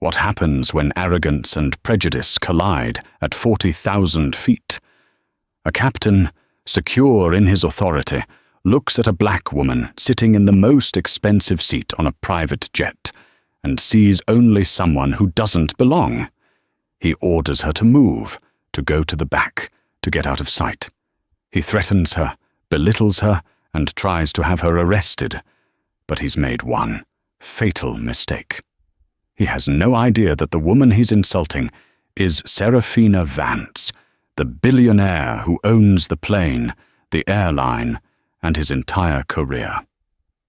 What happens when arrogance and prejudice collide at 40,000 feet? A captain, secure in his authority, looks at a black woman sitting in the most expensive seat on a private jet and sees only someone who doesn't belong. He orders her to move, to go to the back, to get out of sight. He threatens her, belittles her, and tries to have her arrested. But he's made one fatal mistake. He has no idea that the woman he's insulting is Serafina Vance, the billionaire who owns the plane, the airline, and his entire career.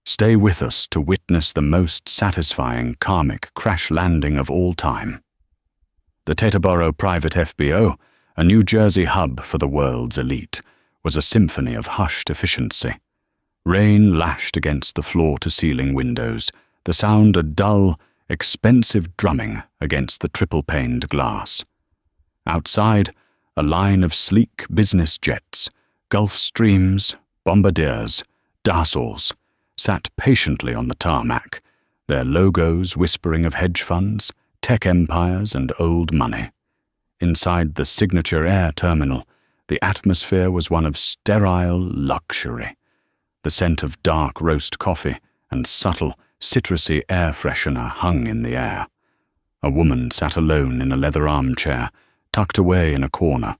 Stay with us to witness the most satisfying karmic crash landing of all time. The Teterboro Private FBO, a New Jersey hub for the world's elite, was a symphony of hushed efficiency. Rain lashed against the floor-to-ceiling windows, the sound a dull, expensive drumming against the triple-paned glass. Outside, a line of sleek business jets, Gulfstreams, Bombardiers, Dassels, sat patiently on the tarmac, their logos whispering of hedge funds, tech empires, and old money. Inside the Signature Air Terminal, the atmosphere was one of sterile luxury. The scent of dark roast coffee and subtle, citrusy air freshener hung in the air. A woman sat alone in a leather armchair, tucked away in a corner.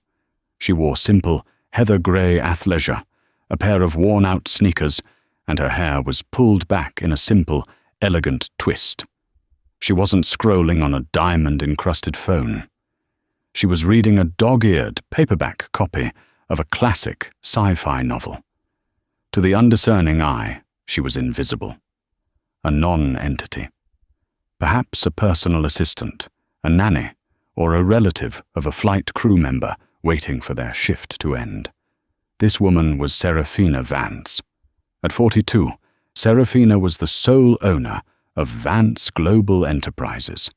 She wore simple, heather-grey athleisure, a pair of worn-out sneakers, and her hair was pulled back in a simple, elegant twist. She wasn't scrolling on a diamond-encrusted phone. She was reading a dog-eared paperback copy of a classic sci-fi novel. To the undiscerning eye, she was invisible. A non-entity. Perhaps a personal assistant, a nanny, or a relative of a flight crew member waiting for their shift to end. This woman was Serafina Vance. At 42, Serafina was the sole owner of Vance Global Enterprises,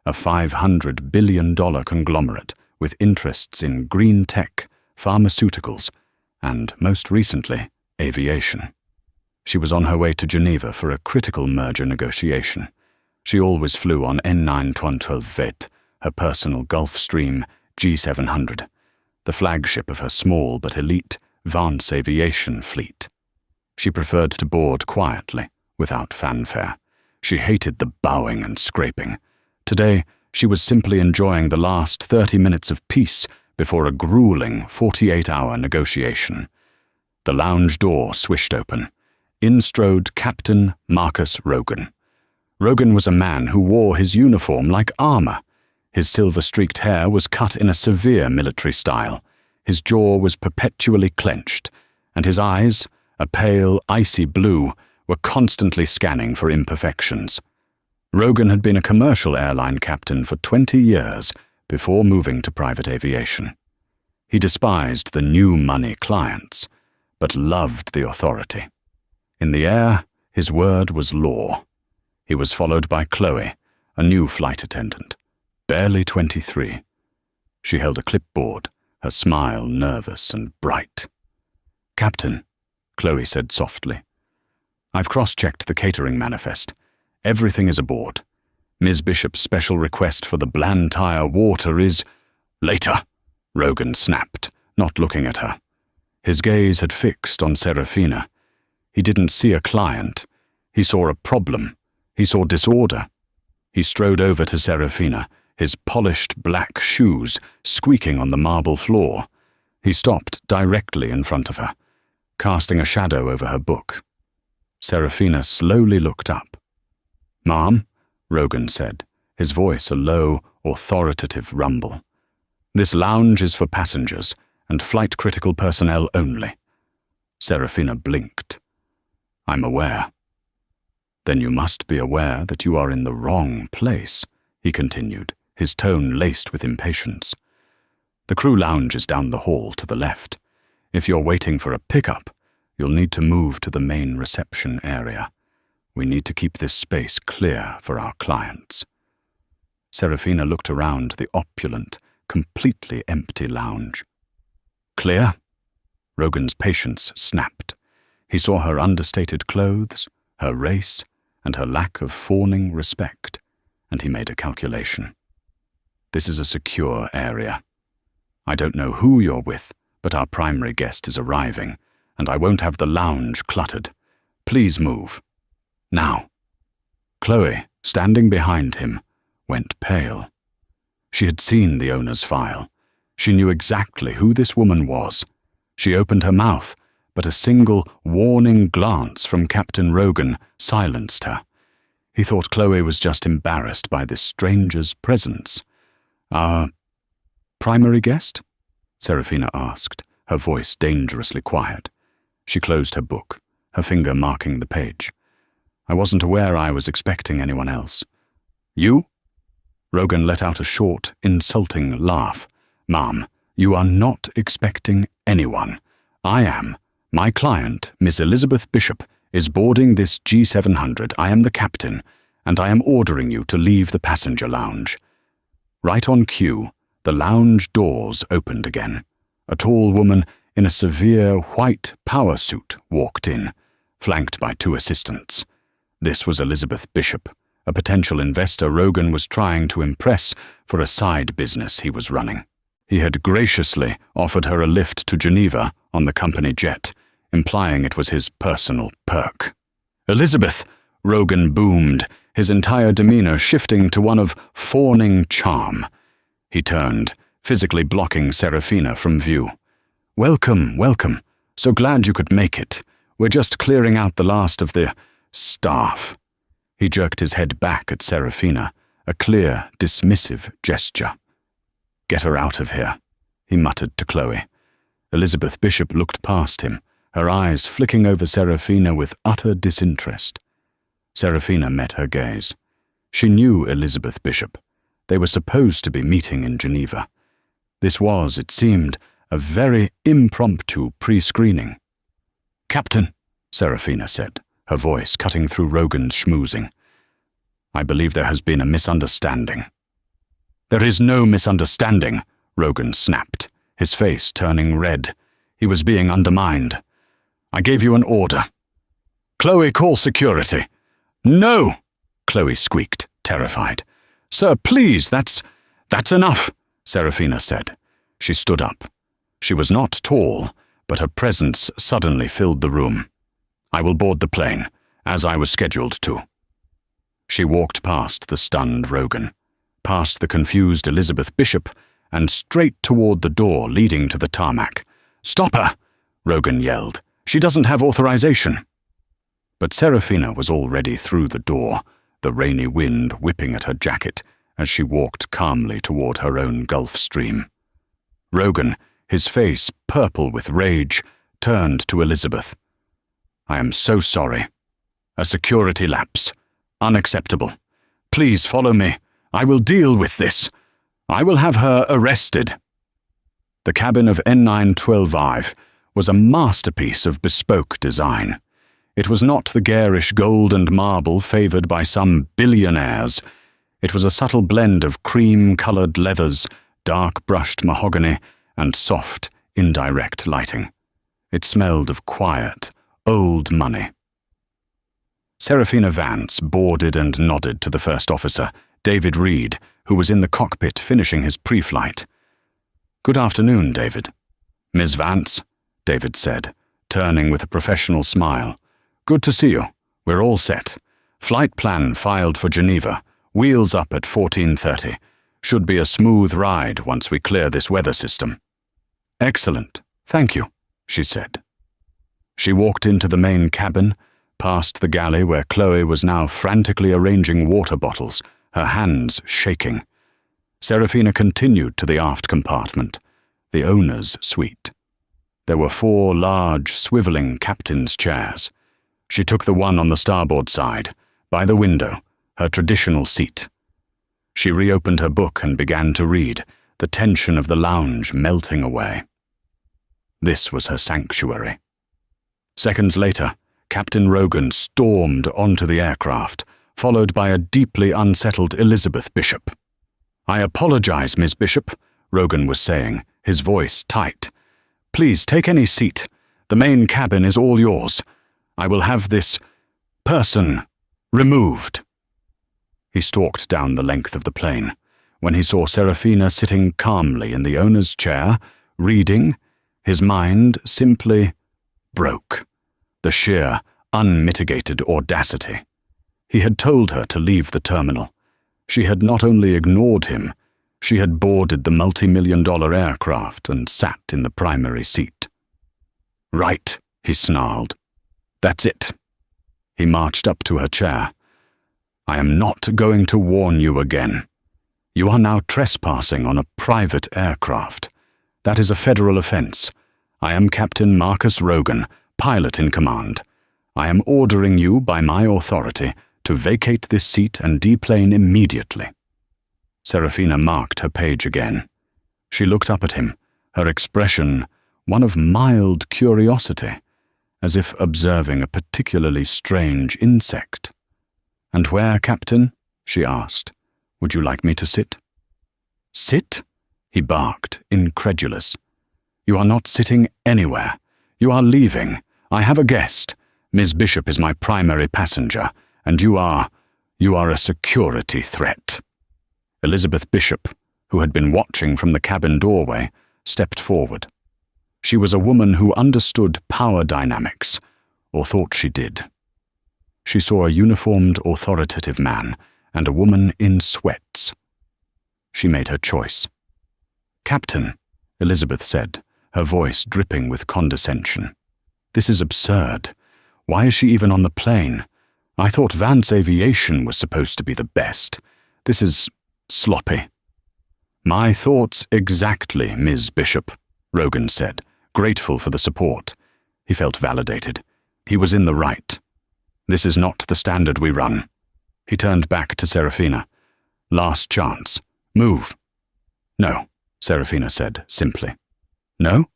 a $500 billion conglomerate with interests in green tech, pharmaceuticals, and, most recently, aviation. She was on her way to Geneva for a critical merger negotiation. She always flew on N9-12 her personal Gulfstream G700, the flagship of her small but elite Vance aviation fleet. She preferred to board quietly, without fanfare. She hated the bowing and scraping. Today, she was simply enjoying the last 30 minutes of peace before a grueling 48-hour negotiation. The lounge door swished open. In strode Captain Marcus Rogan. Rogan was a man who wore his uniform like armor. His silver-streaked hair was cut in a severe military style. His jaw was perpetually clenched, and his eyes, a pale, icy blue, were constantly scanning for imperfections. Rogan had been a commercial airline captain for 20 years before moving to private aviation. He despised the new money clients, but loved the authority. In the air, his word was law. He was followed by Chloe, a new flight attendant, barely 23. She held a clipboard, her smile nervous and bright. "Captain," Chloe said softly, "I've cross-checked the catering manifest. Everything is aboard. Ms. Bishop's special request for the Blantyre water is—" "Later," Rogan snapped, not looking at her. His gaze had fixed on Serafina. He didn't see a client. He saw a problem. He saw disorder. He strode over to Serafina, his polished black shoes squeaking on the marble floor. He stopped directly in front of her, casting a shadow over her book. Serafina slowly looked up. "Ma'am," Rogan said, his voice a low, authoritative rumble. "This lounge is for passengers and flight-critical personnel only." Serafina blinked. "I'm aware." "Then you must be aware that you are in the wrong place," he continued, his tone laced with impatience. "The crew lounge is down the hall to the left. If you're waiting for a pickup, you'll need to move to the main reception area. We need to keep this space clear for our clients." Serafina looked around the opulent, completely empty lounge. "Clear?" Rogan's patience snapped. He saw her understated clothes, her race, and her lack of fawning respect, and he made a calculation. This is a secure area. I don't know who you're with, but our primary guest is arriving, and I won't have the lounge cluttered. Please move. Now. Chloe, standing behind him, went pale. She had seen the owner's file. She knew exactly who this woman was. She opened her mouth, but a single warning glance from Captain Rogan silenced her. He thought Chloe was just embarrassed by this stranger's presence. Our primary guest? Serafina asked, her voice dangerously quiet. She closed her book, her finger marking the page. I wasn't aware I was expecting anyone else. You? Rogan let out a short, insulting laugh. Ma'am, you are not expecting anyone. I am. My client, Miss Elizabeth Bishop, is boarding this G700. I am the captain, and I am ordering you to leave the passenger lounge. Right on cue, the lounge doors opened again. A tall woman in a severe white power suit walked in, flanked by two assistants. This was Elizabeth Bishop, a potential investor Rogan was trying to impress for a side business he was running. He had graciously offered her a lift to Geneva on the company jet, implying it was his personal perk. Elizabeth, Rogan boomed, his entire demeanor shifting to one of fawning charm. He turned, physically blocking Serafina from view. Welcome, welcome. So glad you could make it. We're just clearing out the last of the staff. He jerked his head back at Serafina, a clear, dismissive gesture. Get her out of here, he muttered to Chloe. Elizabeth Bishop looked past him, her eyes flicking over Serafina with utter disinterest. Serafina met her gaze. She knew Elizabeth Bishop. They were supposed to be meeting in Geneva. This was, it seemed, a very impromptu pre-screening. Captain, Serafina said, her voice cutting through Rogan's schmoozing. I believe there has been a misunderstanding. There is no misunderstanding, Rogan snapped, his face turning red. He was being undermined. I gave you an order. Chloe, call security. No, Chloe squeaked, terrified. Sir, please, that's enough, Serafina said. She stood up. She was not tall, but her presence suddenly filled the room. I will board the plane, as I was scheduled to. She walked past the stunned Rogan, past the confused Elizabeth Bishop, and straight toward the door leading to the tarmac. Stop her, Rogan yelled. She doesn't have authorization. But Serafina was already through the door, the rainy wind whipping at her jacket as she walked calmly toward her own Gulf Stream. Rogan, his face purple with rage, turned to Elizabeth. I am so sorry. A security lapse. Unacceptable. Please follow me. I will deal with this. I will have her arrested. The cabin of N912I was a masterpiece of bespoke design. It was not the garish gold and marble favored by some billionaires. It was a subtle blend of cream-colored leathers, dark-brushed mahogany, and soft, indirect lighting. It smelled of quiet, old money. Serafina Vance boarded and nodded to the first officer, David Reed, who was in the cockpit finishing his pre-flight. Good afternoon, David. Ms. Vance, David said, turning with a professional smile. Good to see you. We're all set. Flight plan filed for Geneva. Wheels up at 14:30. Should be a smooth ride once we clear this weather system. Excellent. Thank you, she said. She walked into the main cabin, past the galley where Chloe was now frantically arranging water bottles, her hands shaking. Serafina continued to the aft compartment, the owner's suite. There were 4 large, swiveling captain's chairs. She took the one on the starboard side, by the window, her traditional seat. She reopened her book and began to read, the tension of the lounge melting away. This was her sanctuary. Seconds later, Captain Rogan stormed onto the aircraft, followed by a deeply unsettled Elizabeth Bishop. I apologize, Miss Bishop, Rogan was saying, his voice tight. Please take any seat. The main cabin is all yours. I will have this person removed. He stalked down the length of the plane. When he saw Serafina sitting calmly in the owner's chair, reading, his mind simply broke. The sheer, unmitigated audacity. He had told her to leave the terminal. She had not only ignored him, she had boarded the multi-million-dollar aircraft and sat in the primary seat. "Right," he snarled. "That's it." He marched up to her chair. "I am not going to warn you again. You are now trespassing on a private aircraft. That is a federal offense. I am Captain Marcus Rogan, pilot in command. I am ordering you by my authority to vacate this seat and deplane immediately." Serafina marked her page again. She looked up at him, her expression one of mild curiosity, as if observing a particularly strange insect. "And where, Captain?" she asked. "Would you like me to sit?" "Sit?" he barked, incredulous. "You are not sitting anywhere. You are leaving. I have a guest. Ms. Bishop is my primary passenger, and you are a security threat." Elizabeth Bishop, who had been watching from the cabin doorway, stepped forward. She was a woman who understood power dynamics, or thought she did. She saw a uniformed, authoritative man and a woman in sweats. She made her choice. "Captain," Elizabeth said, her voice dripping with condescension. "This is absurd. Why is she even on the plane? I thought Vance Aviation was supposed to be the best. This is sloppy." "My thoughts exactly, Ms. Bishop," Rogan said, grateful for the support. He felt validated. He was in the right. "This is not the standard we run." He turned back to Serafina. "Last chance. Move." "No," Serafina said simply. "No?"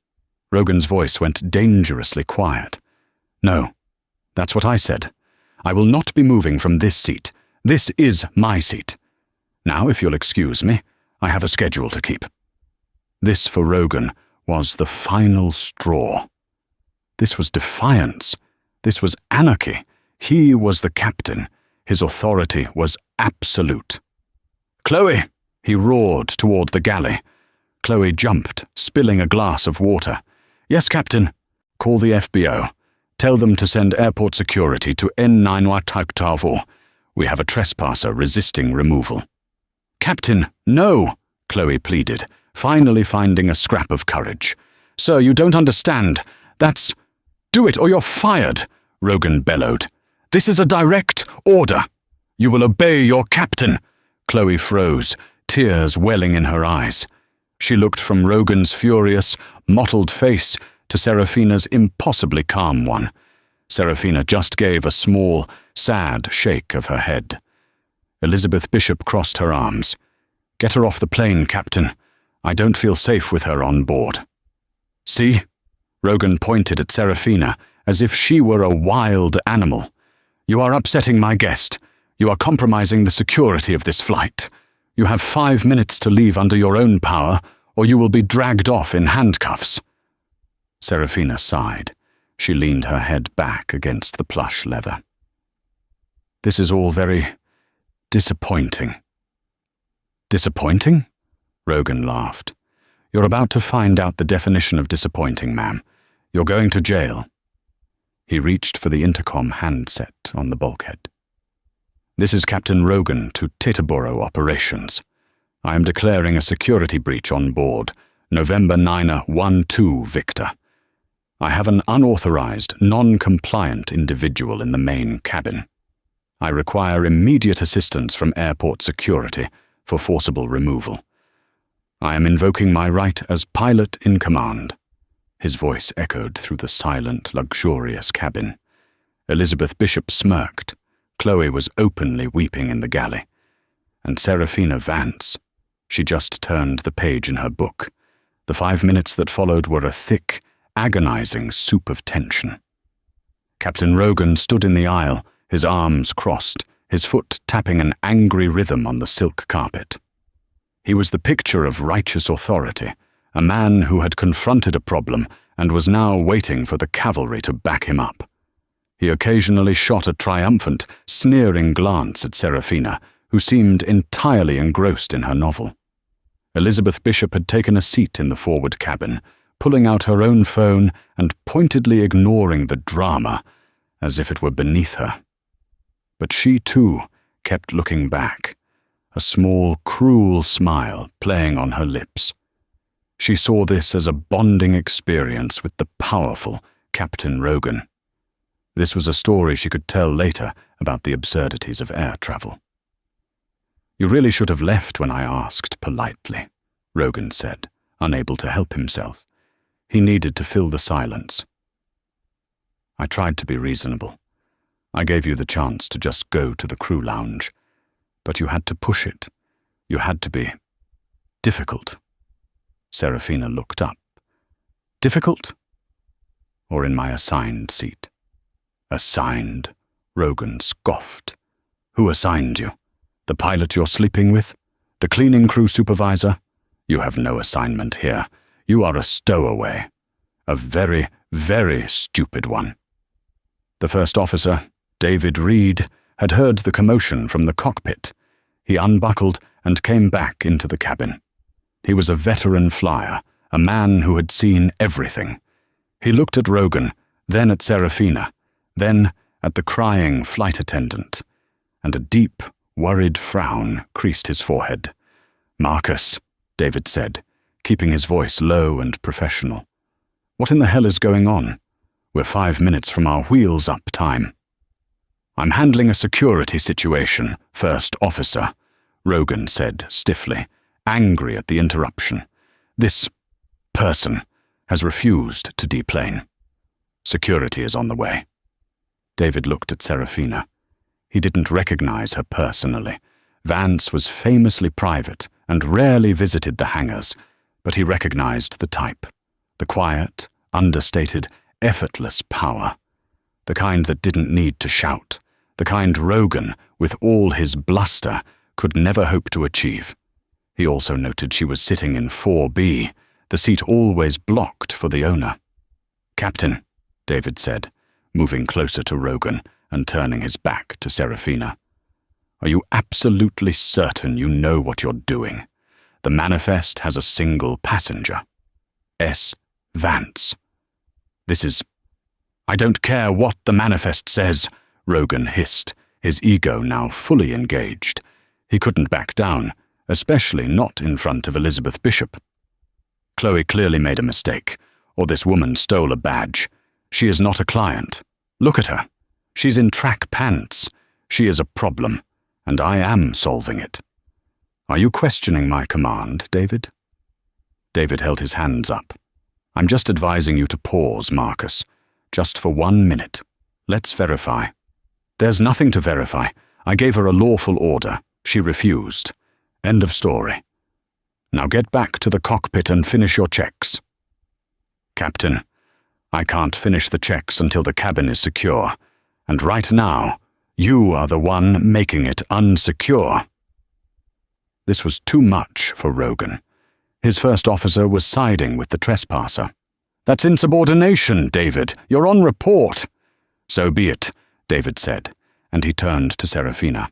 Rogan's voice went dangerously quiet. "No. That's what I said. I will not be moving from this seat. This is my seat. Now, if you'll excuse me, I have a schedule to keep." This, for Rogan, was the final straw. This was defiance. This was anarchy. He was the captain. His authority was absolute. "Chloe!" he roared toward the galley. Chloe jumped, spilling a glass of water. "Yes, Captain." "Call the FBO. Tell them to send airport security to N9 We have a trespasser resisting removal." "Captain, no!" Chloe pleaded, finally finding a scrap of courage. "Sir, you don't understand. That's... Do it or you're fired," Rogan bellowed. "This is a direct order. You will obey your captain." Chloe froze, tears welling in her eyes. She looked from Rogan's furious, mottled face to Serafina's impossibly calm one. Serafina just gave a small, sad shake of her head. Elizabeth Bishop crossed her arms. "Get her off the plane, Captain. I don't feel safe with her on board." "See?" Rogan pointed at Serafina as if she were a wild animal. "You are upsetting my guest. You are compromising the security of this flight. You have 5 minutes to leave under your own power, or you will be dragged off in handcuffs." Serafina sighed. She leaned her head back against the plush leather. "This is all very disappointing." "Disappointing?" Rogan laughed. "You're about to find out the definition of disappointing, ma'am. You're going to jail." He reached for the intercom handset on the bulkhead. "This is Captain Rogan to Teterboro Operations. I am declaring a security breach on board, November 912 Victor. I have an unauthorized, non-compliant individual in the main cabin. I require immediate assistance from airport security for forcible removal. I am invoking my right as pilot in command." His voice echoed through the silent, luxurious cabin. Elizabeth Bishop smirked. Chloe was openly weeping in the galley. And Serafina Vance. She just turned the page in her book. The 5 minutes that followed were a thick, agonizing soup of tension. Captain Rogan stood in the aisle, his arms crossed, his foot tapping an angry rhythm on the silk carpet. He was the picture of righteous authority, a man who had confronted a problem and was now waiting for the cavalry to back him up. He occasionally shot a triumphant, sneering glance at Serafina, who seemed entirely engrossed in her novel. Elizabeth Bishop had taken a seat in the forward cabin, pulling out her own phone and pointedly ignoring the drama as if it were beneath her. But she, too, kept looking back, a small, cruel smile playing on her lips. She saw this as a bonding experience with the powerful Captain Rogan. This was a story she could tell later about the absurdities of air travel. "You really should have left when I asked politely," Rogan said, unable to help himself. He needed to fill the silence. "I tried to be reasonable. I gave you the chance to just go to the crew lounge. But you had to push it. You had to be difficult." Serafina looked up. "Difficult? Or in my assigned seat?" "Assigned?" Rogan scoffed. "Who assigned you? The pilot you're sleeping with? The cleaning crew supervisor? You have no assignment here. You are a stowaway. A very, very stupid one." The first officer, David Reed, had heard the commotion from the cockpit. He unbuckled and came back into the cabin. He was a veteran flyer, a man who had seen everything. He looked at Rogan, then at Serafina, then at the crying flight attendant, and a deep, worried frown creased his forehead. "Marcus," David said, keeping his voice low and professional. "What in the hell is going on? We're 5 minutes from our wheels-up time." "I'm handling a security situation, first officer," Rogan said stiffly, angry at the interruption. "This person has refused to deplane. Security is on the way." David looked at Serafina. He didn't recognize her personally. Vance was famously private and rarely visited the hangars, but he recognized the type. The quiet, understated, effortless power. The kind that didn't need to shout. The kind Rogan, with all his bluster, could never hope to achieve. He also noted she was sitting in 4B, the seat always blocked for the owner. "Captain," David said, moving closer to Rogan and turning his back to Serafina. "Are you absolutely certain you know what you're doing? The manifest has a single passenger. S. Vance. This is—" "I don't care what the manifest says," Rogan hissed, his ego now fully engaged. He couldn't back down, especially not in front of Elizabeth Bishop. "Chloe clearly made a mistake, or this woman stole a badge. She is not a client. Look at her. She's in track pants. She is a problem, and I am solving it." "Are you questioning my command, David?" David held his hands up. "I'm just advising you to pause, Marcus. Just for 1 minute. Let's verify." "There's nothing to verify. I gave her a lawful order. She refused. End of story. Now get back to the cockpit and finish your checks." "Captain, I can't finish the checks until the cabin is secure, and right now, you are the one making it unsecure." This was too much for Rogan. His first officer was siding with the trespasser. "That's insubordination, David. You're on report." "So be it," David said, and he turned to Serafina.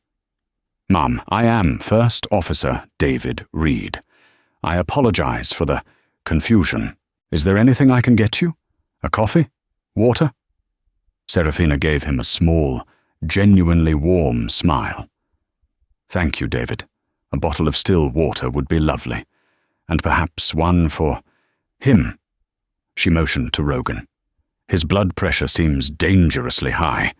"Mum, I am First Officer David Reed. I apologize for the confusion. Is there anything I can get you? A coffee? Water?" Serafina gave him a small, genuinely warm smile. "Thank you, David. A bottle of still water would be lovely. And perhaps one for him." She motioned to Rogan. "His blood pressure seems dangerously high."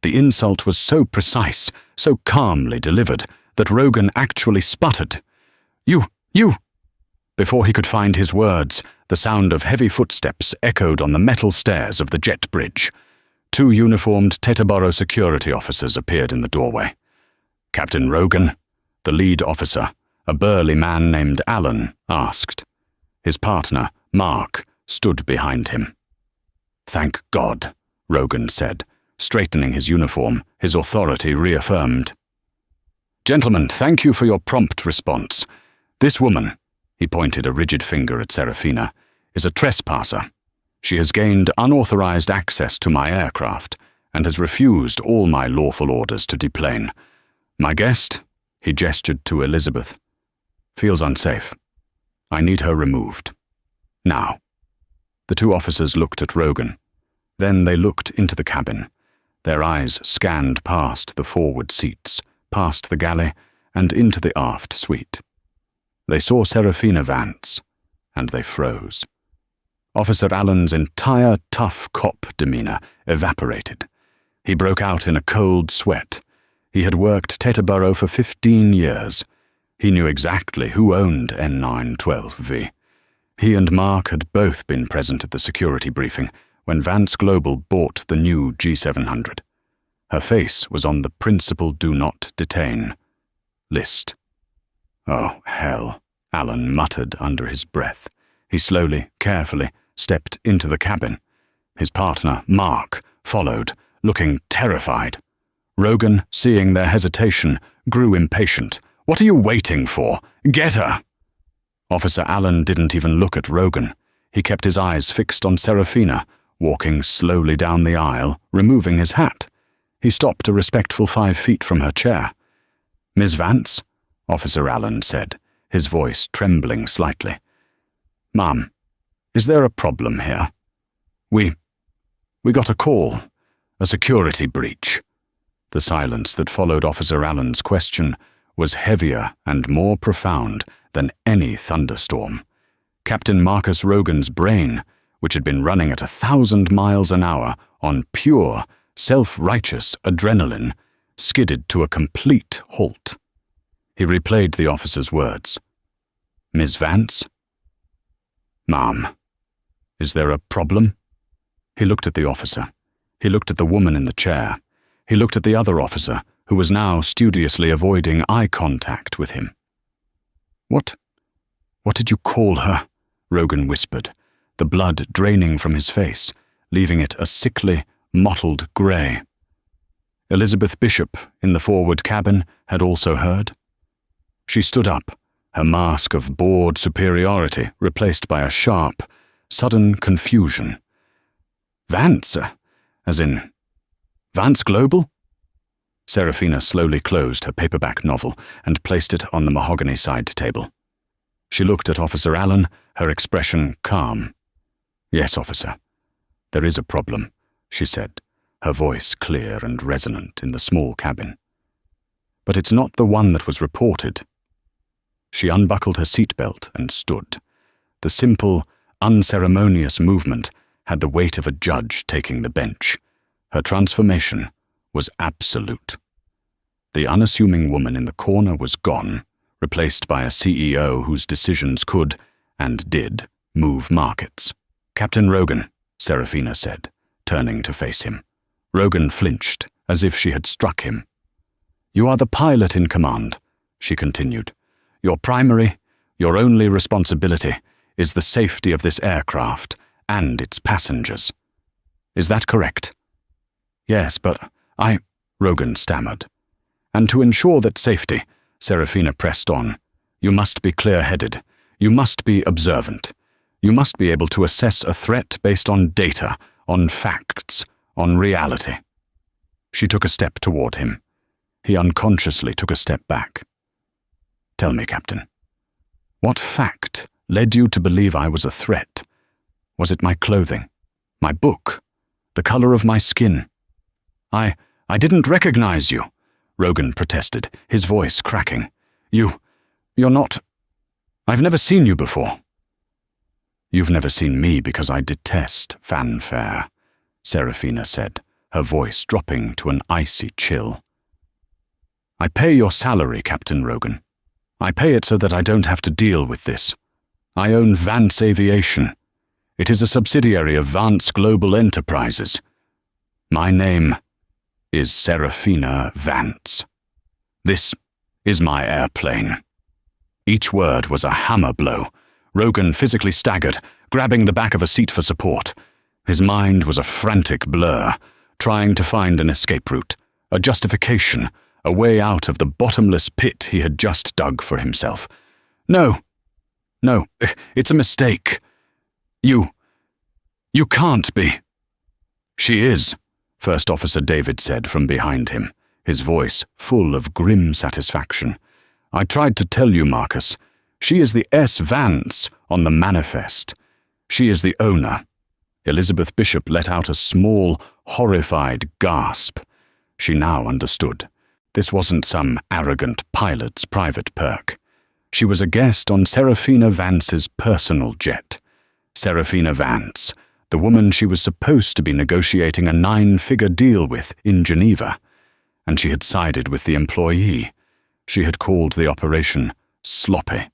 The insult was so precise, so calmly delivered, that Rogan actually sputtered. You! Before he could find his words, the sound of heavy footsteps echoed on the metal stairs of the jet bridge. 2 uniformed Teterboro security officers appeared in the doorway. "Captain Rogan?" the lead officer, a burly man named Alan, asked. His partner, Mark, stood behind him. "Thank God," Rogan said, straightening his uniform, his authority reaffirmed. "Gentlemen, thank you for your prompt response. This woman," he pointed a rigid finger at Serafina, "is a trespasser. She has gained unauthorized access to my aircraft and has refused all my lawful orders to deplane. My guest He gestured to Elizabeth. "Feels unsafe. I need her removed. Now." The two officers looked at Rogan. Then they looked into the cabin. Their eyes scanned past the forward seats, past the galley, and into the aft suite. They saw Serafina Vance, and they froze. Officer Allen's entire tough cop demeanor evaporated. He broke out in a cold sweat. He had worked Teterboro for 15 years. He knew exactly who owned N912V. He and Mark had both been present at the security briefing when Vance Global bought the new G700. Her face was on the Principal Do Not Detain list. "Oh, hell," Allen muttered under his breath. He slowly, carefully stepped into the cabin. His partner, Mark, followed, looking terrified. Rogan, seeing their hesitation, grew impatient. "What are you waiting for? Get her!" Officer Allen didn't even look at Rogan. He kept his eyes fixed on Serafina, walking slowly down the aisle, removing his hat. He stopped a respectful 5 feet from her chair. "Miss Vance?" Officer Allen said, his voice trembling slightly. "Ma'am, is there a problem here? We got a call, a security breach." The silence that followed Officer Allen's question was heavier and more profound than any thunderstorm. Captain Marcus Rogan's brain, which had been running at 1,000 miles an hour on pure, self-righteous adrenaline, skidded to a complete halt. He replayed the officer's words. "Miss Vance?" "Ma'am, is there a problem?" He looked at the officer. He looked at the woman in the chair. He looked at the other officer, who was now studiously avoiding eye contact with him. What did you call her?" Rogan whispered, the blood draining from his face, leaving it a sickly, mottled grey. Elizabeth Bishop, in the forward cabin, had also heard. She stood up, her mask of bored superiority replaced by a sharp, sudden confusion. "Vance? As in Vance Global?" Serafina slowly closed her paperback novel and placed it on the mahogany side table. She looked at Officer Allen, her expression calm. "Yes, officer. There is a problem," she said, her voice clear and resonant in the small cabin. "But it's not the one that was reported." She unbuckled her seatbelt and stood. The simple, unceremonious movement had the weight of a judge taking the bench. Her transformation was absolute. The unassuming woman in the corner was gone, replaced by a CEO whose decisions could, and did, move markets. "Captain Rogan," Serafina said, turning to face him. Rogan flinched, as if she had struck him. "You are the pilot in command," she continued. "Your primary, your only responsibility is the safety of this aircraft and its passengers. Is that correct?" "Yes, but Rogan stammered. "And to ensure that safety," Serafina pressed on, "you must be clear-headed. You must be observant. You must be able to assess a threat based on data, on facts, on reality." She took a step toward him. He unconsciously took a step back. "Tell me, Captain, what fact led you to believe I was a threat? Was it my clothing, my book, the color of my skin?" I didn't recognize you," Rogan protested, his voice cracking. You're not... I've never seen you before." "You've never seen me because I detest fanfare," Serafina said, her voice dropping to an icy chill. "I pay your salary, Captain Rogan. I pay it so that I don't have to deal with this. I own Vance Aviation. It is a subsidiary of Vance Global Enterprises. My name is Serafina Vance. This is my airplane." Each word was a hammer blow. Rogan physically staggered, grabbing the back of a seat for support. His mind was a frantic blur, trying to find an escape route, a justification, a way out of the bottomless pit he had just dug for himself. No, it's a mistake. You can't be." "She is," First Officer David said from behind him, his voice full of grim satisfaction. I tried to tell you, Marcus. She is the S. Vance on the manifest. She is the owner." Elizabeth Bishop let out a small, horrified gasp. She now understood. This wasn't some arrogant pilot's private perk. She was a guest on Serafina Vance's personal jet. Serafina Vance, the woman she was supposed to be negotiating a 9-figure deal with in Geneva. And she had sided with the employee. She had called the operation sloppy.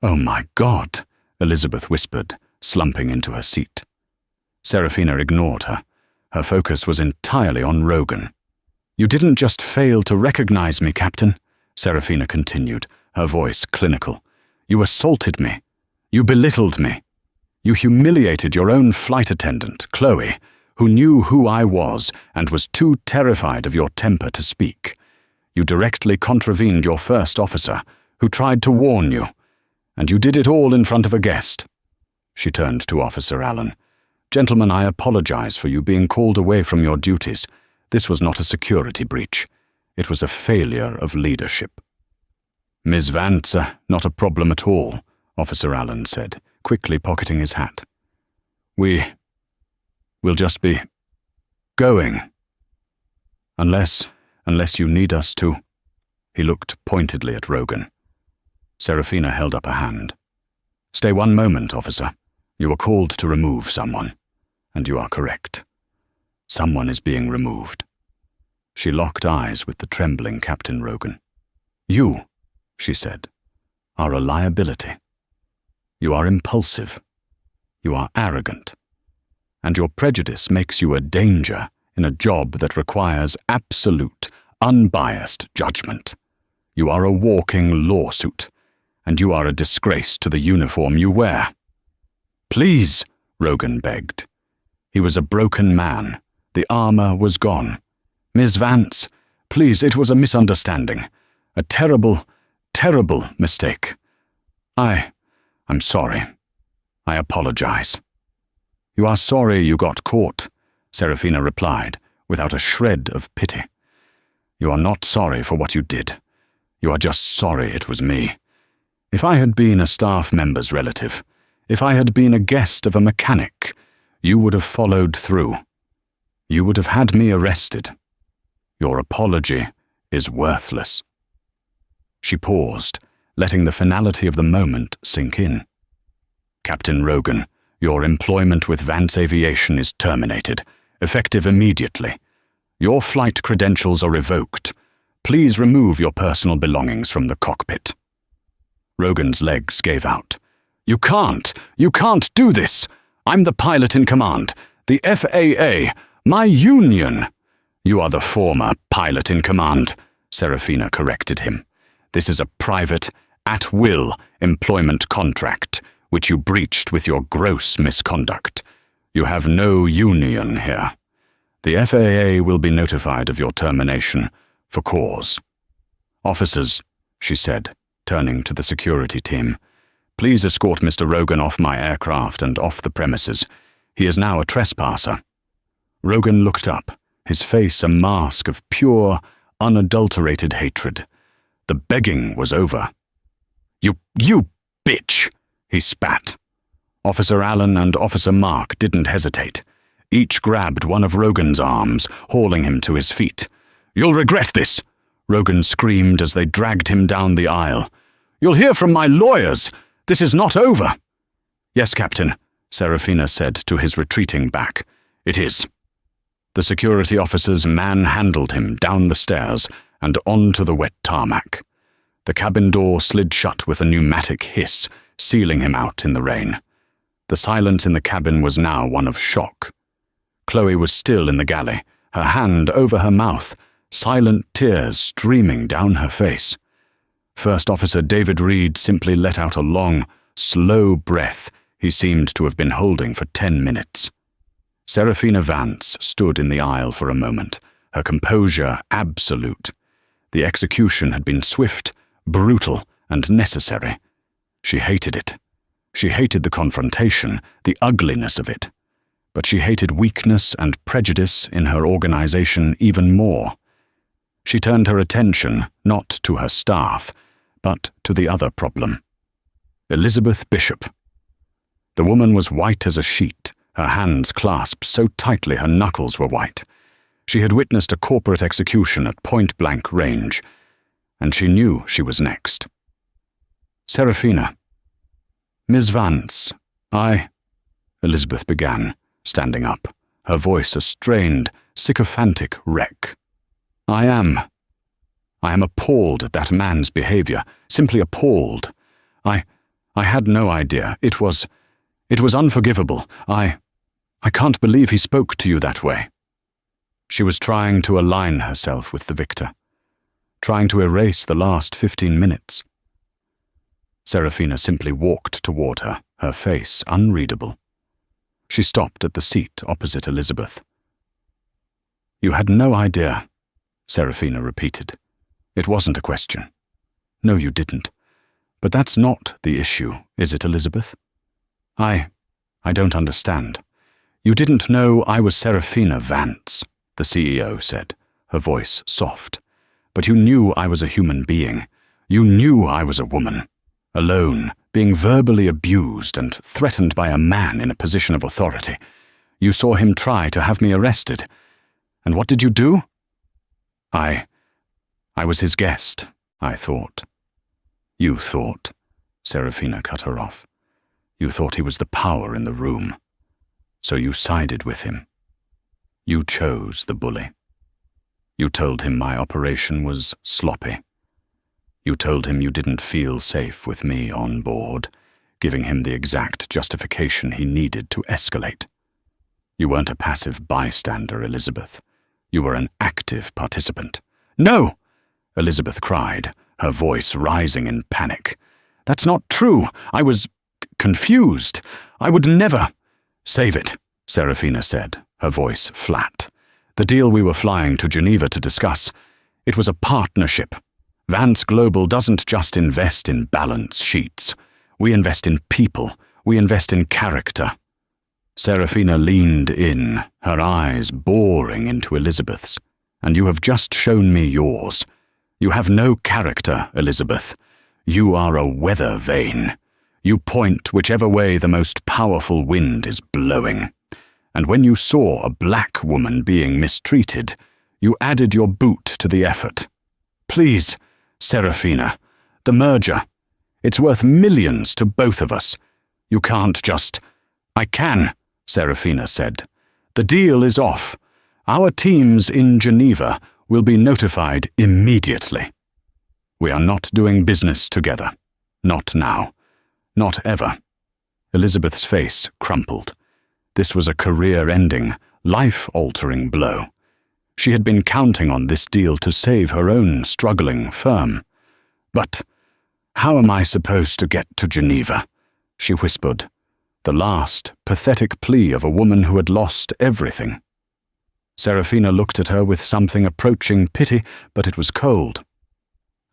"Oh my God," Elizabeth whispered, slumping into her seat. Serafina ignored her. Her focus was entirely on Rogan. "You didn't just fail to recognize me, Captain," Serafina continued, her voice clinical. "You assaulted me. You belittled me. You humiliated your own flight attendant, Chloe, who knew who I was and was too terrified of your temper to speak. You directly contravened your first officer, who tried to warn you. And you did it all in front of a guest." She turned to Officer Allen. "Gentlemen, I apologize for you being called away from your duties. This was not a security breach. It was a failure of leadership." "Ms. Vance, not a problem at all," Officer Allen said, quickly pocketing his hat. We'll just be going. Unless you need us to." He looked pointedly at Rogan. Serafina held up a hand. "Stay one moment, officer. You were called to remove someone, and you are correct. Someone is being removed." She locked eyes with the trembling Captain Rogan. "You," she said, "are a liability. You are impulsive. You are arrogant. And your prejudice makes you a danger in a job that requires absolute, unbiased judgment. You are a walking lawsuit, and you are a disgrace to the uniform you wear." "Please," Rogan begged. He was a broken man. The armor was gone. "Ms. Vance, please, it was a misunderstanding. A terrible, terrible mistake. I'm sorry. I apologize." "You are sorry you got caught," Serafina replied, without a shred of pity. "You are not sorry for what you did. You are just sorry it was me. If I had been a staff member's relative, if I had been a guest of a mechanic, you would have followed through. You would have had me arrested. Your apology is worthless." She paused, letting the finality of the moment sink in. "Captain Rogan, your employment with Vance Aviation is terminated, effective immediately. Your flight credentials are revoked. Please remove your personal belongings from the cockpit." Rogan's legs gave out. You can't do this! I'm the pilot in command, the FAA, my union." "You are the former pilot in command," Serafina corrected him. "This is a private, at-will employment contract, which you breached with your gross misconduct. You have no union here. The FAA will be notified of your termination for cause." "Officers," she said, turning to the security team, "please escort Mr. Rogan off my aircraft and off the premises. He is now a trespasser." Rogan looked up, his face a mask of pure, unadulterated hatred. The begging was over. You bitch!" he spat. Officer Allen and Officer Mark didn't hesitate. Each grabbed one of Rogan's arms, hauling him to his feet. "You'll regret this!" Rogan screamed as they dragged him down the aisle. "You'll hear from my lawyers! This is not over!" "Yes, Captain," Serafina said to his retreating back. "It is." The security officers manhandled him down the stairs and onto the wet tarmac. The cabin door slid shut with a pneumatic hiss, sealing him out in the rain. The silence in the cabin was now one of shock. Chloe was still in the galley, her hand over her mouth, silent tears streaming down her face. First Officer David Reed simply let out a long, slow breath he seemed to have been holding for 10 minutes. Serafina Vance stood in the aisle for a moment, her composure absolute. The execution had been swift, brutal, and necessary. She hated it. She hated the confrontation, the ugliness of it. But she hated weakness and prejudice in her organization even more. She turned her attention not to her staff, but to the other problem. Elizabeth Bishop. The woman was white as a sheet, her hands clasped so tightly her knuckles were white. She had witnessed a corporate execution at point-blank range, and she knew she was next. Serafina. Miss Vance, Elizabeth began, standing up, her voice a strained, sycophantic wreck. I am appalled at that man's behavior, simply appalled. I had no idea. It was unforgivable. I can't believe he spoke to you that way. She was trying to align herself with the victor, trying to erase the last 15 minutes. Serafina simply walked toward her, her face unreadable. She stopped at the seat opposite Elizabeth. You had no idea, Serafina repeated. It wasn't a question. No, you didn't. But that's not the issue, is it, Elizabeth? I don't understand. You didn't know I was Serafina Vance, the CEO said, her voice soft. But you knew I was a human being. You knew I was a woman. Alone, being verbally abused and threatened by a man in a position of authority. You saw him try to have me arrested. And what did you do? I was his guest, I thought. You thought, Serafina cut her off. You thought he was the power in the room. So you sided with him. You chose the bully. You told him my operation was sloppy. You told him you didn't feel safe with me on board, giving him the exact justification he needed to escalate. You weren't a passive bystander, Elizabeth. You were an active participant. No! Elizabeth cried, her voice rising in panic. That's not true. I was confused. I would never. Save it, Serafina said, her voice flat. The deal we were flying to Geneva to discuss, it was a partnership. Vance Global doesn't just invest in balance sheets. We invest in people. We invest in character. Serafina leaned in, her eyes boring into Elizabeth's. And you have just shown me yours. You have no character, Elizabeth. You are a weather vane. You point whichever way the most powerful wind is blowing. And when you saw a black woman being mistreated, you added your boot to the effort. Please, Serafina, the merger. It's worth millions to both of us. You can't just... I can, Serafina said. The deal is off. Our teams in Geneva will be notified immediately. We are not doing business together. Not now. Not ever. Elizabeth's face crumpled. This was a career-ending, life-altering blow. She had been counting on this deal to save her own struggling firm. But how am I supposed to get to Geneva? She whispered, the last, pathetic plea of a woman who had lost everything. Serafina looked at her with something approaching pity, but it was cold.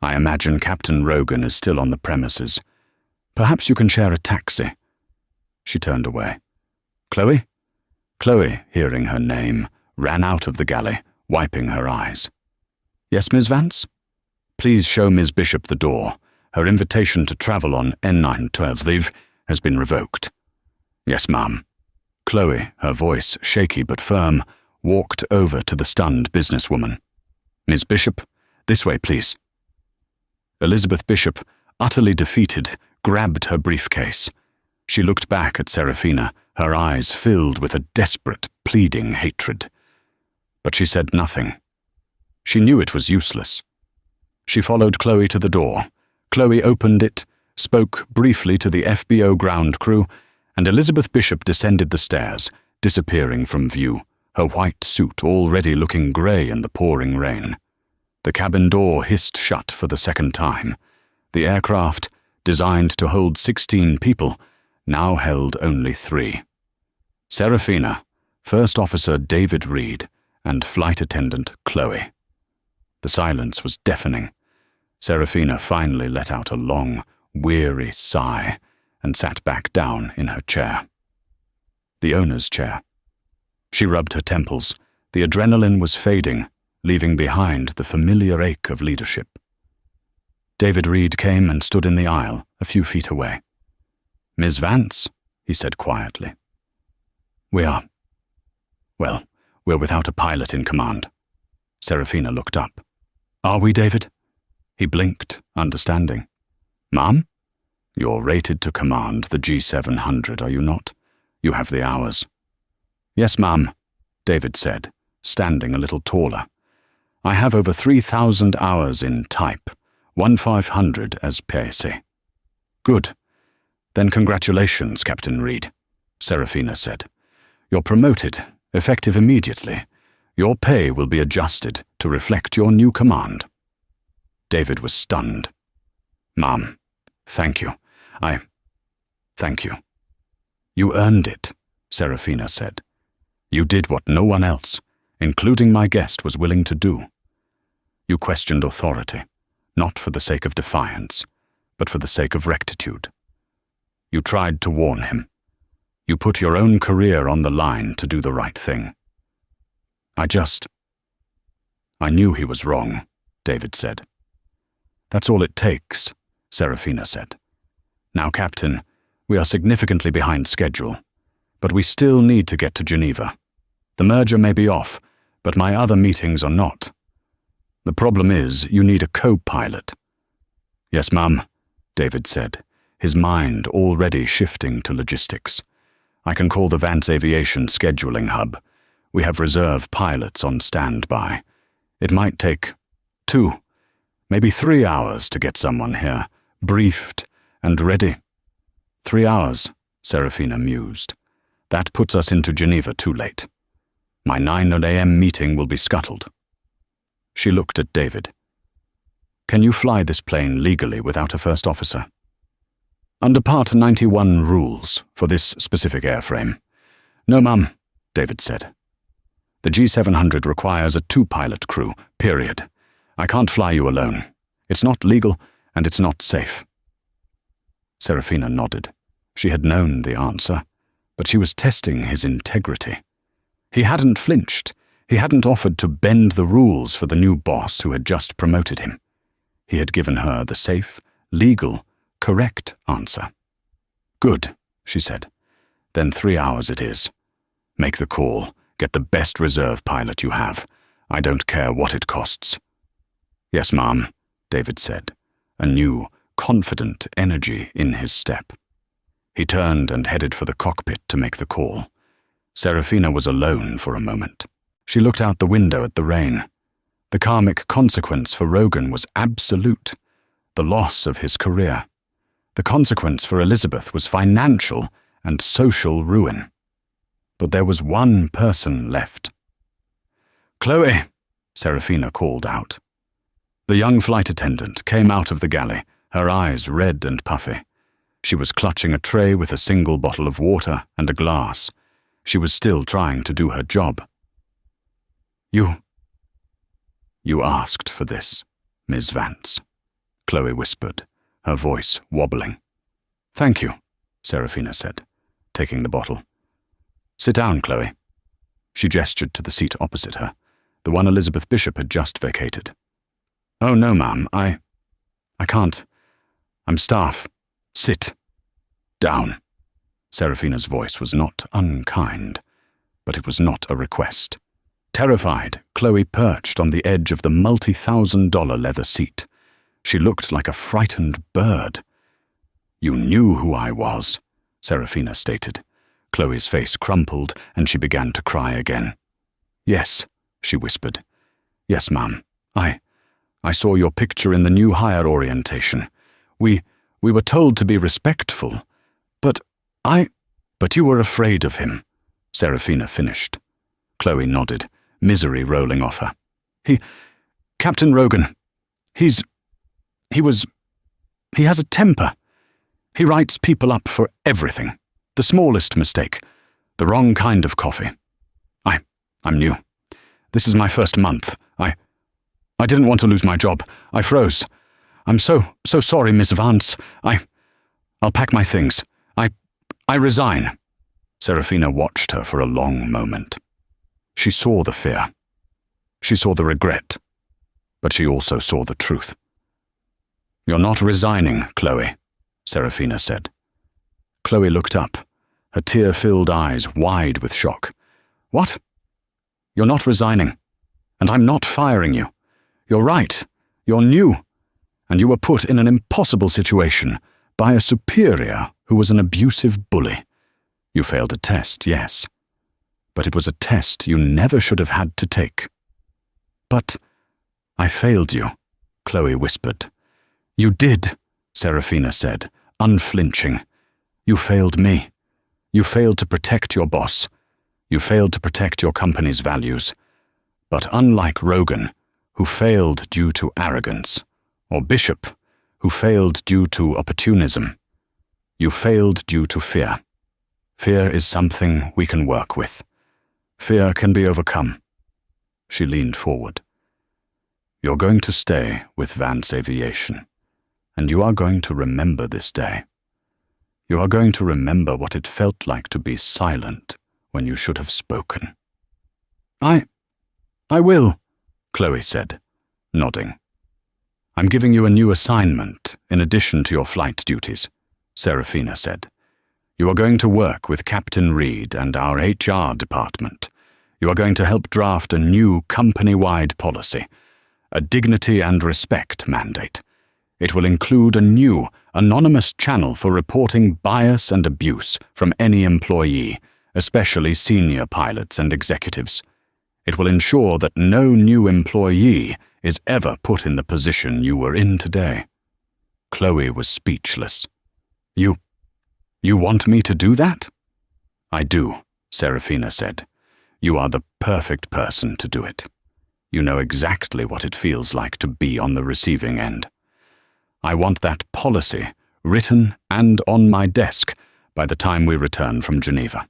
I imagine Captain Rogan is still on the premises. Perhaps you can share a taxi. She turned away. Chloe? Chloe, hearing her name, ran out of the galley, wiping her eyes. Yes, Miss Vance? Please show Miss Bishop the door. Her invitation to travel on N912 leave has been revoked. Yes, ma'am. Chloe, her voice shaky but firm, walked over to the stunned businesswoman. Miss Bishop, this way, please. Elizabeth Bishop, utterly defeated, grabbed her briefcase. She looked back at Serafina, her eyes filled with a desperate, pleading hatred. But she said nothing. She knew it was useless. She followed Chloe to the door. Chloe opened it, spoke briefly to the FBO ground crew, and Elizabeth Bishop descended the stairs, disappearing from view, her white suit already looking grey in the pouring rain. The cabin door hissed shut for the second time. The aircraft, designed to hold 16 people, now held only 3. Serafina, First Officer David Reed, and Flight Attendant Chloe. The silence was deafening. Serafina finally let out a long, weary sigh and sat back down in her chair. The owner's chair. She rubbed her temples. The adrenaline was fading, leaving behind the familiar ache of leadership. David Reed came and stood in the aisle, a few feet away. "Miss Vance," he said quietly. We're without a pilot in command." Serafina looked up. "Are we, David?" He blinked, understanding. "Ma'am? You're rated to command the G700, are you not? You have the hours." "Yes, ma'am," David said, standing a little taller. "I have over 3,000 hours in type, 1,500 as PC." "Good. Then congratulations, Captain Reed," Serafina said. "You're promoted, effective immediately. Your pay will be adjusted to reflect your new command." David was stunned. "Ma'am, thank you. Thank you." "You earned it," Serafina said. "You did what no one else, including my guest, was willing to do. You questioned authority, not for the sake of defiance, but for the sake of rectitude. You tried to warn him. You put your own career on the line to do the right thing." I knew he was wrong," David said. "That's all it takes," Serafina said. "Now, Captain, we are significantly behind schedule, but we still need to get to Geneva. The merger may be off, but my other meetings are not. The problem is you need a co-pilot." "Yes, ma'am," David said, his mind already shifting to logistics. "I can call the Vance Aviation scheduling hub. We have reserve pilots on standby. It might take 2, maybe 3 hours to get someone here, briefed and ready." 3 hours, Serafina mused. "That puts us into Geneva too late. My 9 a.m. meeting will be scuttled." She looked at David. "Can you fly this plane legally without a first officer?" "Under Part 91 rules for this specific airframe." "No, ma'am," David said. "The G700 requires a 2-pilot crew, period. I can't fly you alone. It's not legal and it's not safe." Serafina nodded. She had known the answer, but she was testing his integrity. He hadn't flinched. He hadn't offered to bend the rules for the new boss who had just promoted him. He had given her the safe, legal, correct answer. "Good," she said. "Then 3 hours it is. Make the call. Get the best reserve pilot you have. I don't care what it costs." "Yes, ma'am," David said, a new, confident energy in his step. He turned and headed for the cockpit to make the call. Serafina was alone for a moment. She looked out the window at the rain. The karmic consequence for Rogan was absolute, the loss of his career. The consequence for Elizabeth was financial and social ruin. But there was one person left. "Chloe," Serafina called out. The young flight attendant came out of the galley, her eyes red and puffy. She was clutching a tray with a single bottle of water and a glass. She was still trying to do her job. You asked for this, Miss Vance," Chloe whispered, her voice wobbling. "Thank you," Serafina said, taking the bottle. "Sit down, Chloe." She gestured to the seat opposite her, the one Elizabeth Bishop had just vacated. "Oh, no, ma'am, I can't. I'm staff. Sit. Down." Serafina's voice was not unkind, but it was not a request. Terrified, Chloe perched on the edge of the multi-$1,000 leather seat. She looked like a frightened bird. "You knew who I was," Serafina stated. Chloe's face crumpled and she began to cry again. "Yes," she whispered. "Yes, ma'am. I saw your picture in the new hire orientation. We were told to be respectful, but you were afraid of him," Serafina finished. Chloe nodded, misery rolling off her. Captain Rogan, he has a temper. He writes people up for everything. The smallest mistake. The wrong kind of coffee. I'm new. This is my first month. I didn't want to lose my job. I froze. I'm so sorry, Miss Vance. I'll pack my things. I resign." Serafina watched her for a long moment. She saw the fear. She saw the regret. But she also saw the truth. "You're not resigning, Chloe," Serafina said. Chloe looked up, her tear-filled eyes wide with shock. "What? You're not resigning, and I'm not firing you. You're right, you're new, and you were put in an impossible situation by a superior who was an abusive bully. You failed a test, yes, but it was a test you never should have had to take." "But I failed you," Chloe whispered. "You did," Serafina said, unflinching. "You failed me. You failed to protect your boss. You failed to protect your company's values. But unlike Rogan, who failed due to arrogance, or Bishop, who failed due to opportunism, you failed due to fear. Fear is something we can work with. Fear can be overcome." She leaned forward. "You're going to stay with Vance Aviation, and you are going to remember this day. You are going to remember what it felt like to be silent when you should have spoken." I will," Chloe said, nodding. "I'm giving you a new assignment in addition to your flight duties," Serafina said. "You are going to work with Captain Reed and our HR department. You are going to help draft a new company-wide policy, a dignity and respect mandate. It will include a new, anonymous channel for reporting bias and abuse from any employee, especially senior pilots and executives. It will ensure that no new employee is ever put in the position you were in today." Chloe was speechless. You want me to do that?" "I do," Serafina said. "You are the perfect person to do it. You know exactly what it feels like to be on the receiving end. I want that policy written and on my desk by the time we return from Geneva."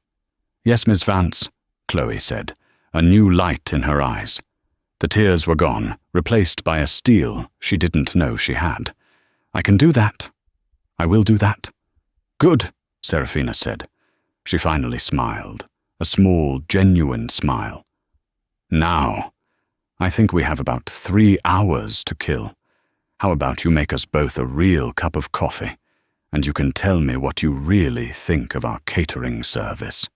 "Yes, Miss Vance," Chloe said, a new light in her eyes. The tears were gone, replaced by a steel she didn't know she had. "I can do that. I will do that." "Good," Serafina said. She finally smiled, a small, genuine smile. "Now, I think we have about 3 hours to kill. How about you make us both a real cup of coffee, and you can tell me what you really think of our catering service."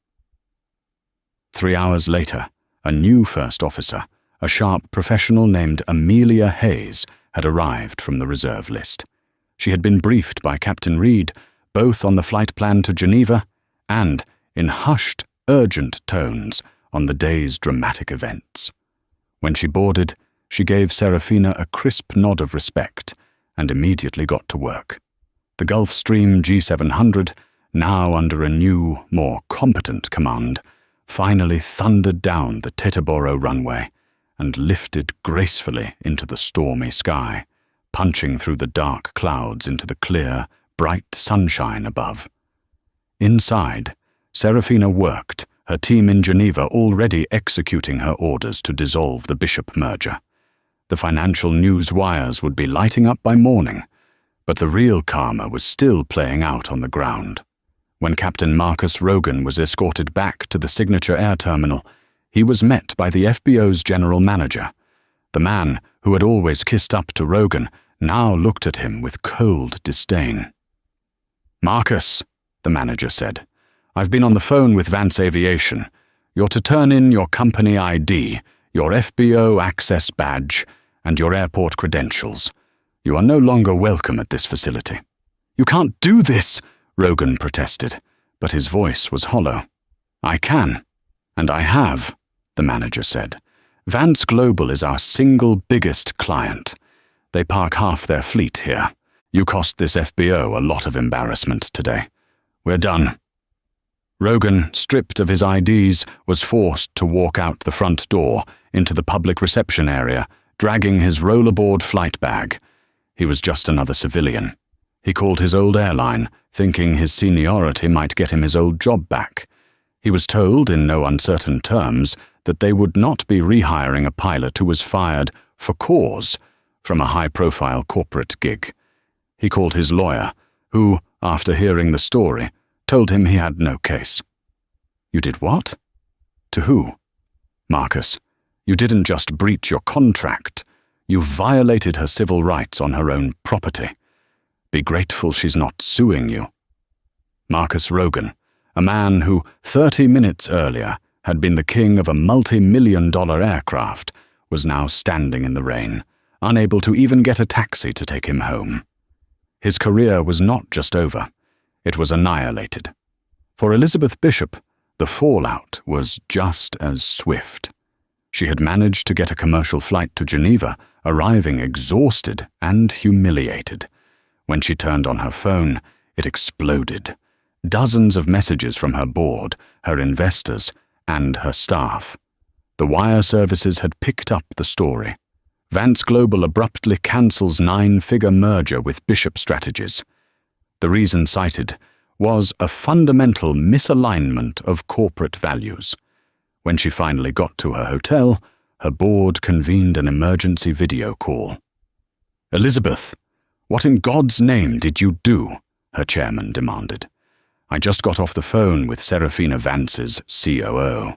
3 hours later, a new first officer, a sharp professional named Amelia Hayes, had arrived from the reserve list. She had been briefed by Captain Reed, both on the flight plan to Geneva and, in hushed, urgent tones, on the day's dramatic events. When she boarded, she gave Serafina a crisp nod of respect and immediately got to work. The Gulfstream G700, now under a new, more competent command, finally thundered down the Teterboro runway and lifted gracefully into the stormy sky, punching through the dark clouds into the clear, bright sunshine above. Inside, Serafina worked, her team in Geneva already executing her orders to dissolve the Bishop merger. The financial news wires would be lighting up by morning, but the real karma was still playing out on the ground. When Captain Marcus Rogan was escorted back to the Signature Air Terminal, he was met by the FBO's general manager. The man who had always kissed up to Rogan now looked at him with cold disdain. "Marcus," the manager said, "I've been on the phone with Vance Aviation. You're to turn in your company ID, your FBO access badge, and your airport credentials. You are no longer welcome at this facility." "You can't do this," Rogan protested, but his voice was hollow. "I can, and I have," the manager said. "Vance Global is our single biggest client. They park half their fleet here. You cost this FBO a lot of embarrassment today. We're done." Rogan, stripped of his IDs, was forced to walk out the front door into the public reception area, dragging his rollerboard flight bag. He was just another civilian. He called his old airline, thinking his seniority might get him his old job back. He was told, in no uncertain terms, that they would not be rehiring a pilot who was fired for cause from a high-profile corporate gig. He called his lawyer, who, after hearing the story, told him he had no case. "You did what? To who?" "Marcus, you didn't just breach your contract. You violated her civil rights on her own property. Be grateful she's not suing you. Marcus Rogan, a man who 30 minutes earlier had been the king of a multi-million-dollar aircraft, was now standing in the rain, unable to even get a taxi to take him home. His career was not just over, it was annihilated. For Elizabeth Bishop, the fallout was just as swift. She had managed to get a commercial flight to Geneva, arriving exhausted and humiliated. When she turned on her phone, it exploded. Dozens of messages from her board, her investors, and her staff. The wire services had picked up the story. Vance Global abruptly cancels 9-figure merger with Bishop Strategies. The reason cited was a fundamental misalignment of corporate values. When she finally got to her hotel, her board convened an emergency video call. "Elizabeth, what in God's name did you do?" her chairman demanded. "I just got off the phone with Serafina Vance's COO.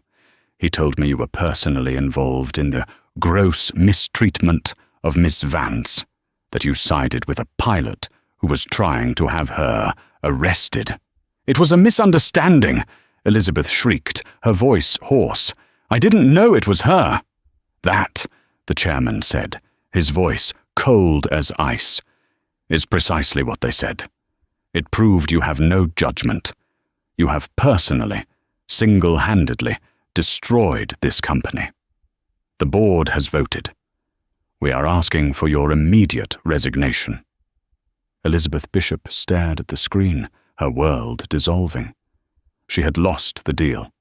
He told me you were personally involved in the gross mistreatment of Miss Vance, that you sided with a pilot who was trying to have her arrested." "It was a misunderstanding," Elizabeth shrieked, her voice hoarse. "I didn't know it was her." "That," the chairman said, his voice cold as ice, "is precisely what they said. It proved you have no judgment. You have personally, single-handedly, destroyed this company. The board has voted. We are asking for your immediate resignation." Elizabeth Bishop stared at the screen, her world dissolving. She had lost the deal.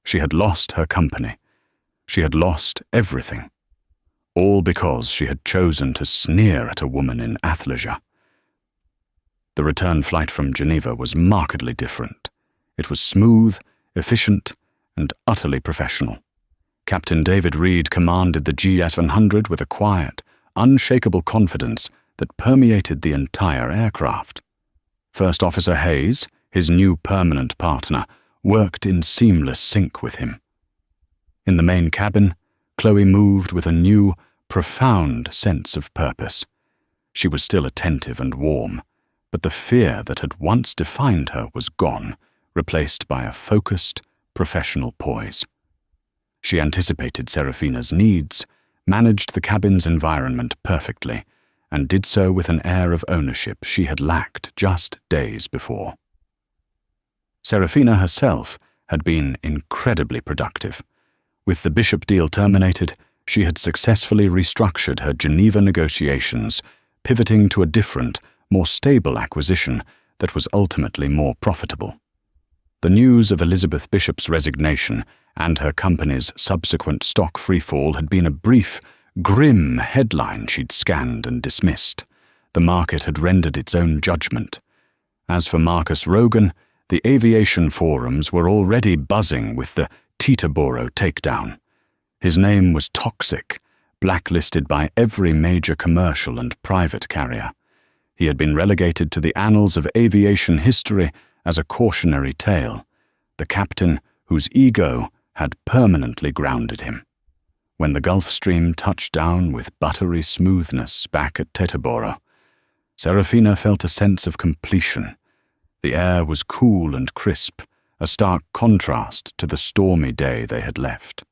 She had lost her company. She had lost everything. All because she had chosen to sneer at a woman in athleisure. The return flight from Geneva was markedly different. It was smooth, efficient, and utterly professional. Captain David Reed commanded the G700 with a quiet, unshakable confidence that permeated the entire aircraft. First Officer Hayes, his new permanent partner, worked in seamless sync with him. In the main cabin, Chloe moved with a new, profound sense of purpose. She was still attentive and warm, but the fear that had once defined her was gone, replaced by a focused, professional poise. She anticipated Serafina's needs, managed the cabin's environment perfectly, and did so with an air of ownership she had lacked just days before. Serafina herself had been incredibly productive. With the Bishop deal terminated, she had successfully restructured her Geneva negotiations, pivoting to a different, more stable acquisition that was ultimately more profitable. The news of Elizabeth Bishop's resignation and her company's subsequent stock freefall had been a brief, grim headline she'd scanned and dismissed. The market had rendered its own judgment. As for Marcus Rogan, the aviation forums were already buzzing with the Teterboro takedown. His name was toxic, blacklisted by every major commercial and private carrier. He had been relegated to the annals of aviation history as a cautionary tale, the captain whose ego had permanently grounded him. When the Gulf Stream touched down with buttery smoothness back at Teterboro, Serafina felt a sense of completion. The air was cool and crisp, a stark contrast to the stormy day they had left.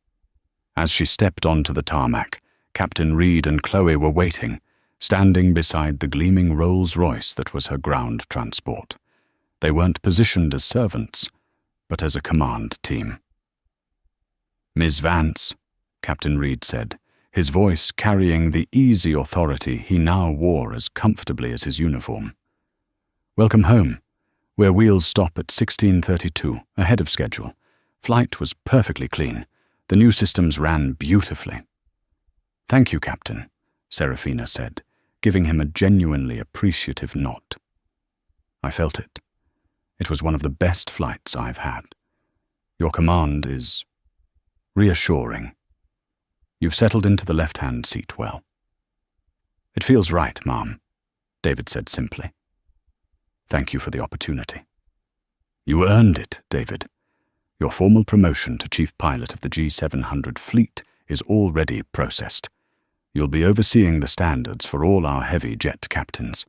As she stepped onto the tarmac, Captain Reed and Chloe were waiting, standing beside the gleaming Rolls-Royce that was her ground transport. They weren't positioned as servants, but as a command team. "Miss Vance," Captain Reed said, his voice carrying the easy authority he now wore as comfortably as his uniform. "Welcome home. Where wheels stop at 16:32, ahead of schedule. Flight was perfectly clean. The new systems ran beautifully." "Thank you, Captain," Serafina said, giving him a genuinely appreciative nod. "I felt it. It was one of the best flights I've had. Your command is reassuring. You've settled into the left-hand seat well." "It feels right, Ma'am," David said simply. "Thank you for the opportunity." "You earned it, David. Your formal promotion to chief pilot of the G700 fleet is already processed. You'll be overseeing the standards for all our heavy jet captains."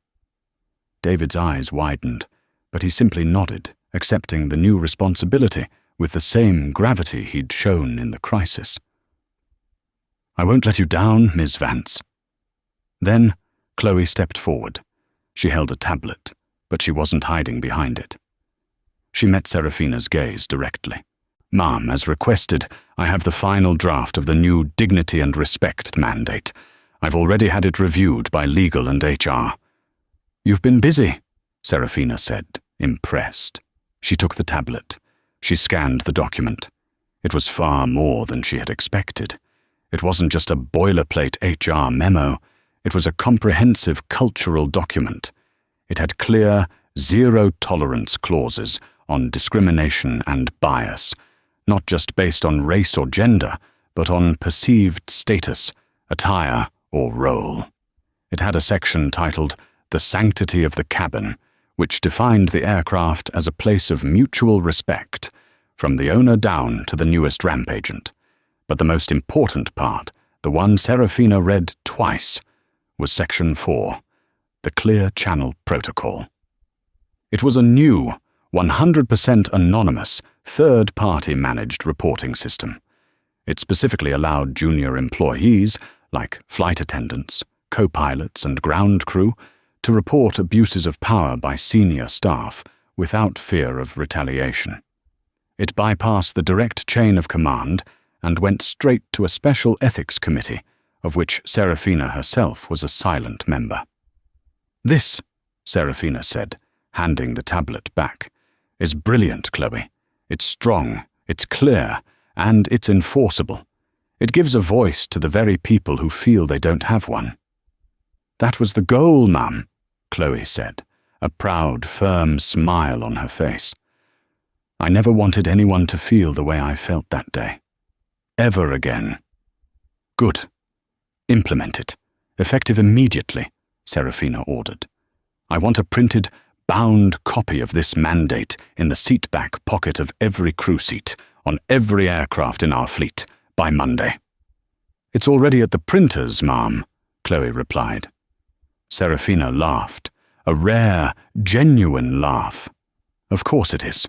David's eyes widened, but he simply nodded, accepting the new responsibility with the same gravity he'd shown in the crisis. "I won't let you down, Ms. Vance." Then Chloe stepped forward. She held a tablet, but she wasn't hiding behind it. She met Serafina's gaze directly. "Ma'am, as requested, I have the final draft of the new Dignity and Respect mandate. I've already had it reviewed by legal and HR." "You've been busy," Serafina said, impressed. She took the tablet. She scanned the document. It was far more than she had expected. It wasn't just a boilerplate HR memo. It was a comprehensive cultural document. It had clear, zero-tolerance clauses on discrimination and bias, not just based on race or gender, but on perceived status, attire, or role. It had a section titled "The Sanctity of the Cabin," which defined the aircraft as a place of mutual respect, from the owner down to the newest ramp agent. But the most important part, the one Serafina read twice, was Section 4, the Clear Channel Protocol. It was a new, 100% anonymous, third-party managed reporting system. It specifically allowed junior employees, like flight attendants, co-pilots, and ground crew, to report abuses of power by senior staff without fear of retaliation. It bypassed the direct chain of command and went straight to a special ethics committee, of which Serafina herself was a silent member. "This," Serafina said, handing the tablet back, "is brilliant, Chloe. It's strong, it's clear, and it's enforceable. It gives a voice to the very people who feel they don't have one." "That was the goal, ma'am," Chloe said, a proud, firm smile on her face. "I never wanted anyone to feel the way I felt that day. Ever again." "Good. Implement it. Effective immediately," Serafina ordered. "I want a printed, bound copy of this mandate in the seatback pocket of every crew seat, on every aircraft in our fleet, by Monday." "It's already at the printers, ma'am," Chloe replied. Serafina laughed, a rare, genuine laugh. "Of course it is.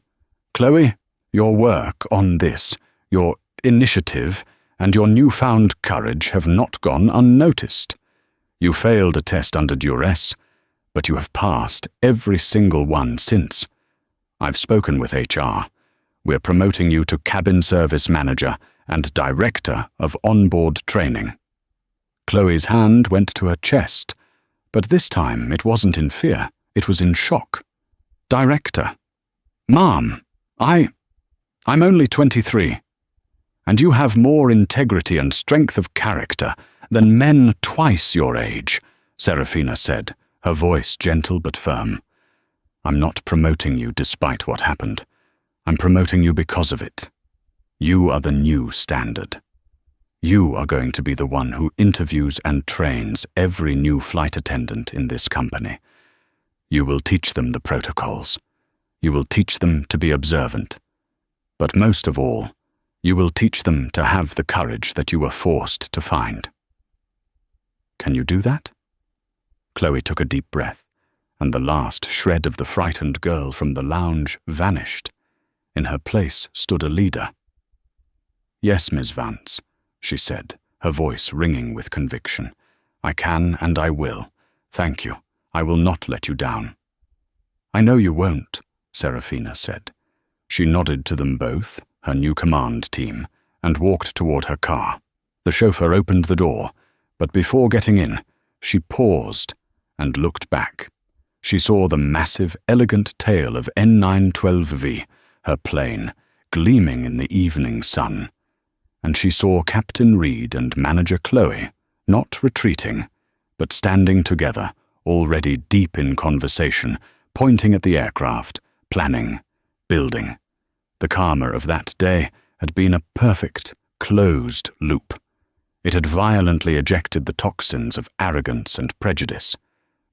Chloe, your work on this, your initiative, and your newfound courage have not gone unnoticed. You failed a test under duress, but you have passed every single one since. I've spoken with HR. We're promoting you to cabin service manager and director of onboard training." Chloe's hand went to her chest, but this time it wasn't in fear, it was in shock. "Director? Ma'am, I'm only 23. And you have more integrity and strength of character than men twice your age," Serafina said, her voice gentle but firm. "I'm not promoting you despite what happened. I'm promoting you because of it. You are the new standard. You are going to be the one who interviews and trains every new flight attendant in this company. You will teach them the protocols. You will teach them to be observant. But most of all, you will teach them to have the courage that you were forced to find." "Can you do that?" Chloe took a deep breath, and the last shred of the frightened girl from the lounge vanished. In her place stood a leader. "Yes, Ms. Vance," she said, her voice ringing with conviction. "I can and I will. Thank you. I will not let you down." "I know you won't," Serafina said. She nodded to them both, her new command team, and walked toward her car. The chauffeur opened the door, but before getting in, she paused and looked back. She saw the massive, elegant tail of N912V, her plane, gleaming in the evening sun. And she saw Captain Reed and Manager Chloe, not retreating, but standing together, already deep in conversation, pointing at the aircraft, planning, building. The karma of that day had been a perfect, closed loop. It had violently ejected the toxins of arrogance and prejudice,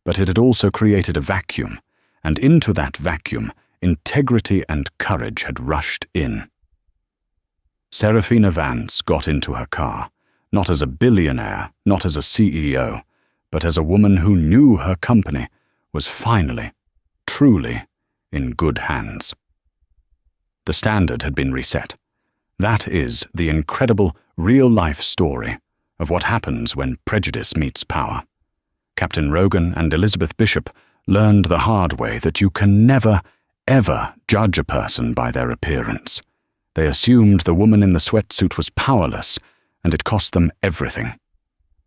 but it had also created a vacuum, and into that vacuum, integrity and courage had rushed in. Serafina Vance got into her car, not as a billionaire, not as a CEO, but as a woman who knew her company, was finally, truly, in good hands. The standard had been reset. That is the incredible real-life story of what happens when prejudice meets power. Captain Rogan and Elizabeth Bishop learned the hard way that you can never, ever judge a person by their appearance. They assumed the woman in the sweatsuit was powerless, and it cost them everything.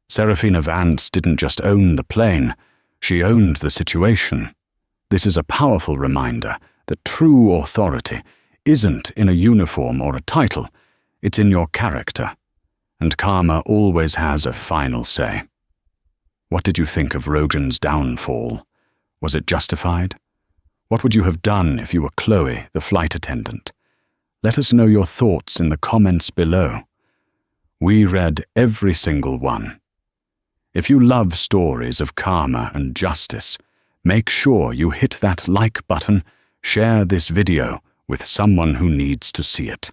Serafina Vance didn't just own the plane, she owned the situation. This is a powerful reminder that true authority isn't in a uniform or a title, it's in your character. And karma always has a final say. What did you think of Rogan's downfall? Was it justified? What would you have done if you were Chloe, the flight attendant? Let us know your thoughts in the comments below. We read every single one. If you love stories of karma and justice, make sure you hit that like button, share this video with someone who needs to see it,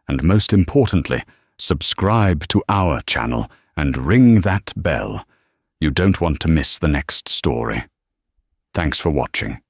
and most importantly, subscribe to our channel and ring that bell. You don't want to miss the next story. Thanks for watching.